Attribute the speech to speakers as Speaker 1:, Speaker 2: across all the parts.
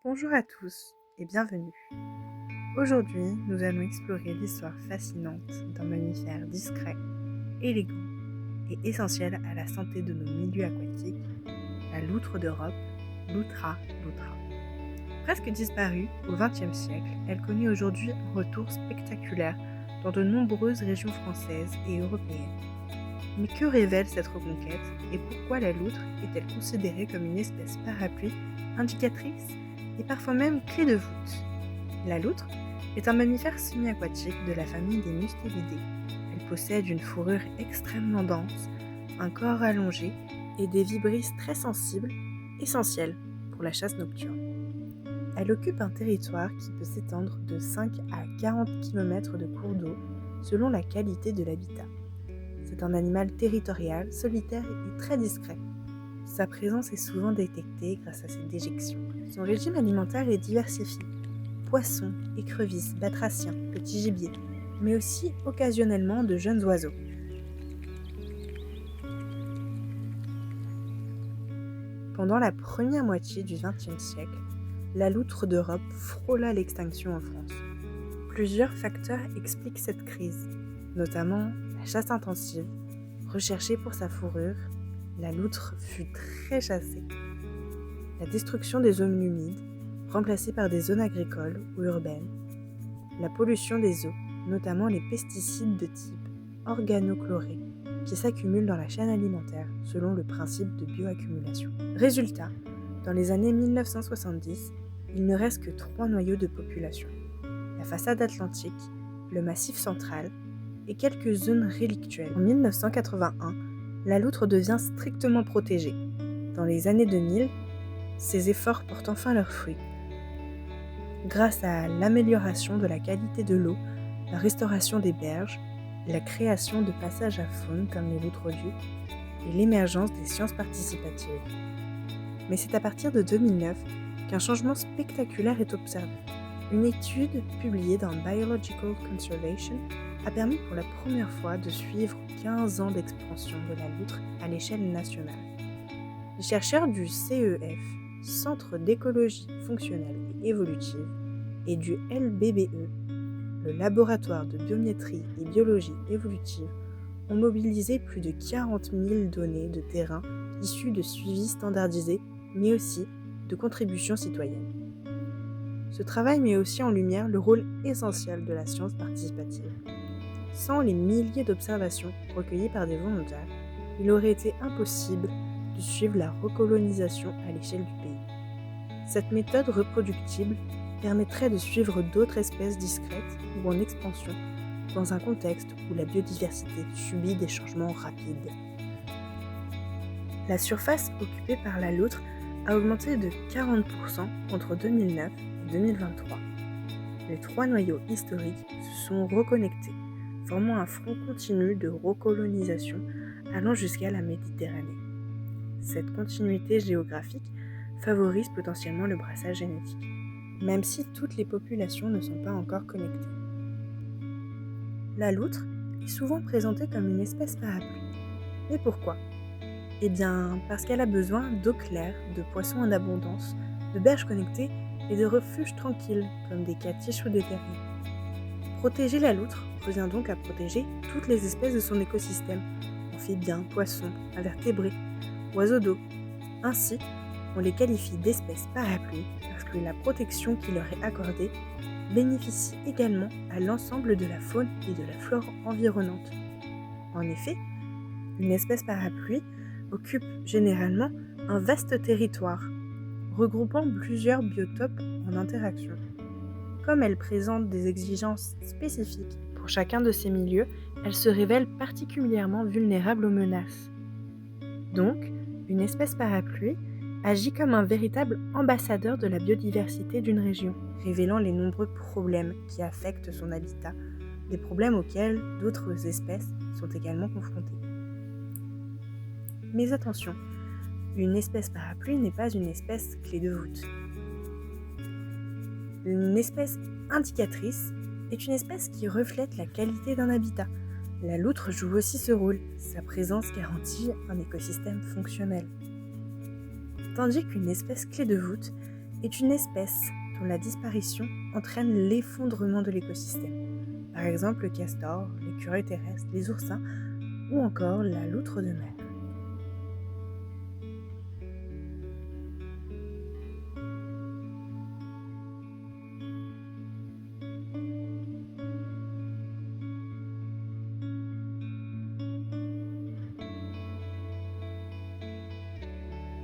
Speaker 1: Bonjour à tous et bienvenue. Aujourd'hui, nous allons explorer l'histoire fascinante d'un mammifère discret, élégant et essentiel à la santé de nos milieux aquatiques, la loutre d'Europe, Loutra loutra. Presque disparue au XXe siècle, elle connaît aujourd'hui un retour spectaculaire dans de nombreuses régions françaises et européennes. Mais que révèle cette reconquête et pourquoi la loutre est-elle considérée comme une espèce parapluie, indicatrice et parfois même clé de voûte? La loutre est un mammifère semi-aquatique de la famille des Mustelidés. Elle possède une fourrure extrêmement dense, un corps allongé et des vibrisses très sensibles, essentiels pour la chasse nocturne. Elle occupe un territoire qui peut s'étendre de 5 à 40 km de cours d'eau selon la qualité de l'habitat. C'est un animal territorial, solitaire et très discret. Sa présence est souvent détectée grâce à ses déjections. Son régime alimentaire est diversifié. Poissons, écrevisses, batraciens, petits gibiers, mais aussi occasionnellement de jeunes oiseaux. Pendant la première moitié du XXe siècle, la loutre d'Europe frôla l'extinction en France. Plusieurs facteurs expliquent cette crise, notamment la chasse intensive, recherchée pour sa fourrure. La loutre fut très chassée. La destruction des zones humides, remplacée par des zones agricoles ou urbaines. La pollution des eaux, notamment les pesticides de type organochlorés, qui s'accumulent dans la chaîne alimentaire selon le principe de bioaccumulation. Résultat, dans les années 1970, il ne reste que 3 noyaux de population. La façade atlantique, le massif central et quelques zones rélictuelles. En 1981, la loutre devient strictement protégée. Dans les années 2000, ces efforts portent enfin leurs fruits. Grâce à l'amélioration de la qualité de l'eau, la restauration des berges, la création de passages à faune comme les loutres ducs et l'émergence des sciences participatives. Mais c'est à partir de 2009 qu'un changement spectaculaire est observé. Une étude publiée dans Biological Conservation a permis pour la première fois de suivre 15 ans d'expansion de la loutre à l'échelle nationale. Les chercheurs du CEF, Centre d'écologie fonctionnelle et évolutive, et du LBBE, le laboratoire de biométrie et biologie évolutive, ont mobilisé plus de 40 000 données de terrain issues de suivis standardisés, mais aussi de contributions citoyennes. Ce travail met aussi en lumière le rôle essentiel de la science participative. Sans les milliers d'observations recueillies par des volontaires, il aurait été impossible de suivre la recolonisation à l'échelle du pays. Cette méthode reproductible permettrait de suivre d'autres espèces discrètes ou en expansion dans un contexte où la biodiversité subit des changements rapides. La surface occupée par la loutre a augmenté de 40% entre 2009 et 2023. Les 3 noyaux historiques se sont reconnectés, formant un front continu de recolonisation allant jusqu'à la Méditerranée. Cette continuité géographique favorise potentiellement le brassage génétique, même si toutes les populations ne sont pas encore connectées. La loutre est souvent présentée comme une espèce parapluie. Mais pourquoi ? Eh bien, parce qu'elle a besoin d'eau claire, de poissons en abondance, de berges connectées et de refuges tranquilles, comme des catiches ou des terriers. Protéger la loutre revient donc à protéger toutes les espèces de son écosystème, amphibiens, poissons, invertébrés, oiseaux d'eau. Ainsi, on les qualifie d'espèces parapluies parce que la protection qui leur est accordée bénéficie également à l'ensemble de la faune et de la flore environnante. En effet, une espèce parapluie occupe généralement un vaste territoire, regroupant plusieurs biotopes en interaction. Comme elle présente des exigences spécifiques pour chacun de ces milieux, elle se révèle particulièrement vulnérable aux menaces. Donc, une espèce parapluie agit comme un véritable ambassadeur de la biodiversité d'une région, révélant les nombreux problèmes qui affectent son habitat, des problèmes auxquels d'autres espèces sont également confrontées. Mais attention, une espèce parapluie n'est pas une espèce clé de voûte. Une espèce indicatrice est une espèce qui reflète la qualité d'un habitat. La loutre joue aussi ce rôle, sa présence garantit un écosystème fonctionnel. Tandis qu'une espèce clé de voûte est une espèce dont la disparition entraîne l'effondrement de l'écosystème. Par exemple le castor, l'écureuil terrestre, les oursins ou encore la loutre de mer.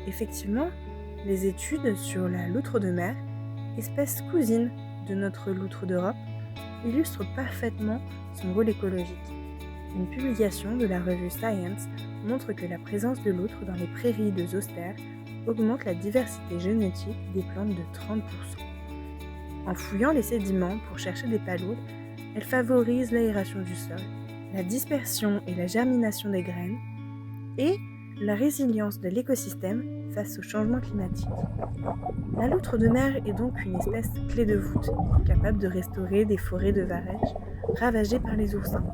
Speaker 1: Effectivement, les études sur la loutre de mer, espèce cousine de notre loutre d'Europe, illustrent parfaitement son rôle écologique. Une publication de la revue Science montre que la présence de loutres dans les prairies de Zostère augmente la diversité génétique des plantes de 30%. En fouillant les sédiments pour chercher des paludes, elle favorise l'aération du sol, la dispersion et la germination des graines et la résilience de l'écosystème face au changement climatique. La loutre de mer est donc une espèce clé de voûte, capable de restaurer des forêts de varech ravagées par les oursins.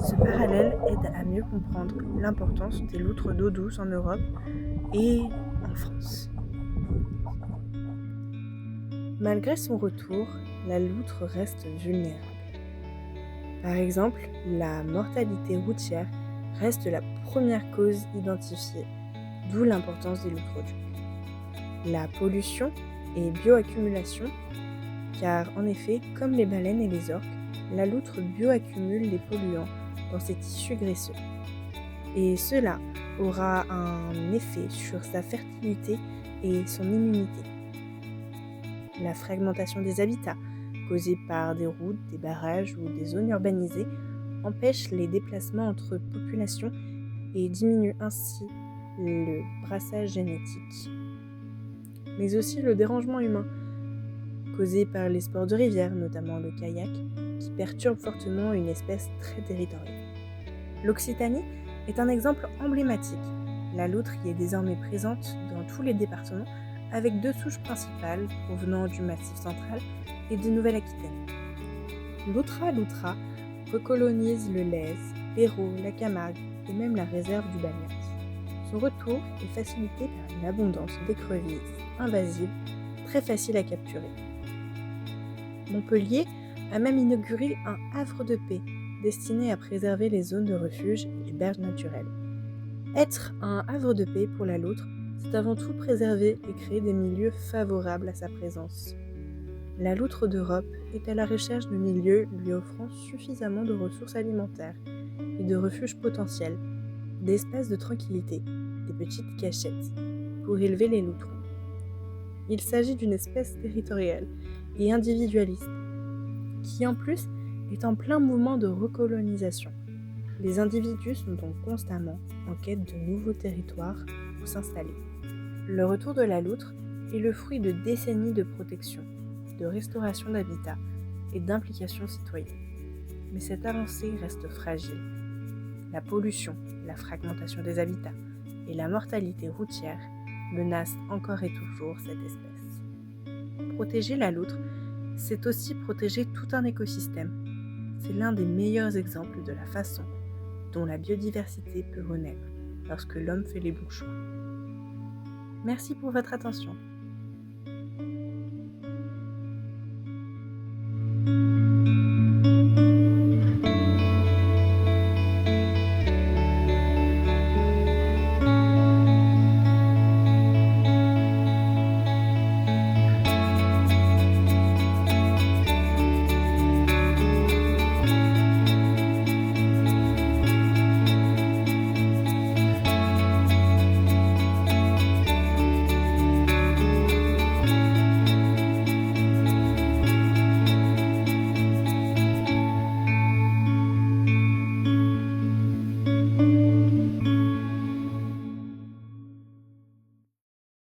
Speaker 1: Ce parallèle aide à mieux comprendre l'importance des loutres d'eau douce en Europe et en France. Malgré son retour, la loutre reste vulnérable. Par exemple, la mortalité routière reste la première cause identifiée, d'où l'importance des loutres dures. La pollution et bioaccumulation, car en effet, comme les baleines et les orques, la loutre bioaccumule les polluants dans ses tissus graisseux. Et cela aura un effet sur sa fertilité et son immunité. La fragmentation des habitats, causée par des routes, des barrages ou des zones urbanisées, empêche les déplacements entre populations et diminue ainsi le brassage génétique. Mais aussi le dérangement humain, causé par les sports de rivière, notamment le kayak, qui perturbe fortement une espèce très territoriale. L'Occitanie est un exemple emblématique. La loutre y est désormais présente dans tous les départements, avec 2 souches principales provenant du Massif central et de Nouvelle-Aquitaine. Loutra loutra recolonise le Lez, l'Hérault, la Camargue et même la réserve du Banias. Son retour est facilité par une abondance d'écrevisses invasives très faciles à capturer. Montpellier a même inauguré un havre de paix destiné à préserver les zones de refuge et les berges naturelles. Être un havre de paix pour la loutre, c'est avant tout préserver et créer des milieux favorables à sa présence. La loutre d'Europe est à la recherche de milieux lui offrant suffisamment de ressources alimentaires et de refuges potentiels, d'espaces de tranquillité, des petites cachettes, pour élever les loutrons. Il s'agit d'une espèce territoriale et individualiste, qui en plus est en plein mouvement de recolonisation. Les individus sont donc constamment en quête de nouveaux territoires où s'installer. Le retour de la loutre est le fruit de décennies de protection, de restauration d'habitat et d'implication citoyenne. Mais cette avancée reste fragile. La pollution, la fragmentation des habitats et la mortalité routière menacent encore et toujours cette espèce. Protéger la loutre, c'est aussi protéger tout un écosystème. C'est l'un des meilleurs exemples de la façon dont la biodiversité peut renaître lorsque l'homme fait les bons choix. Merci pour votre attention.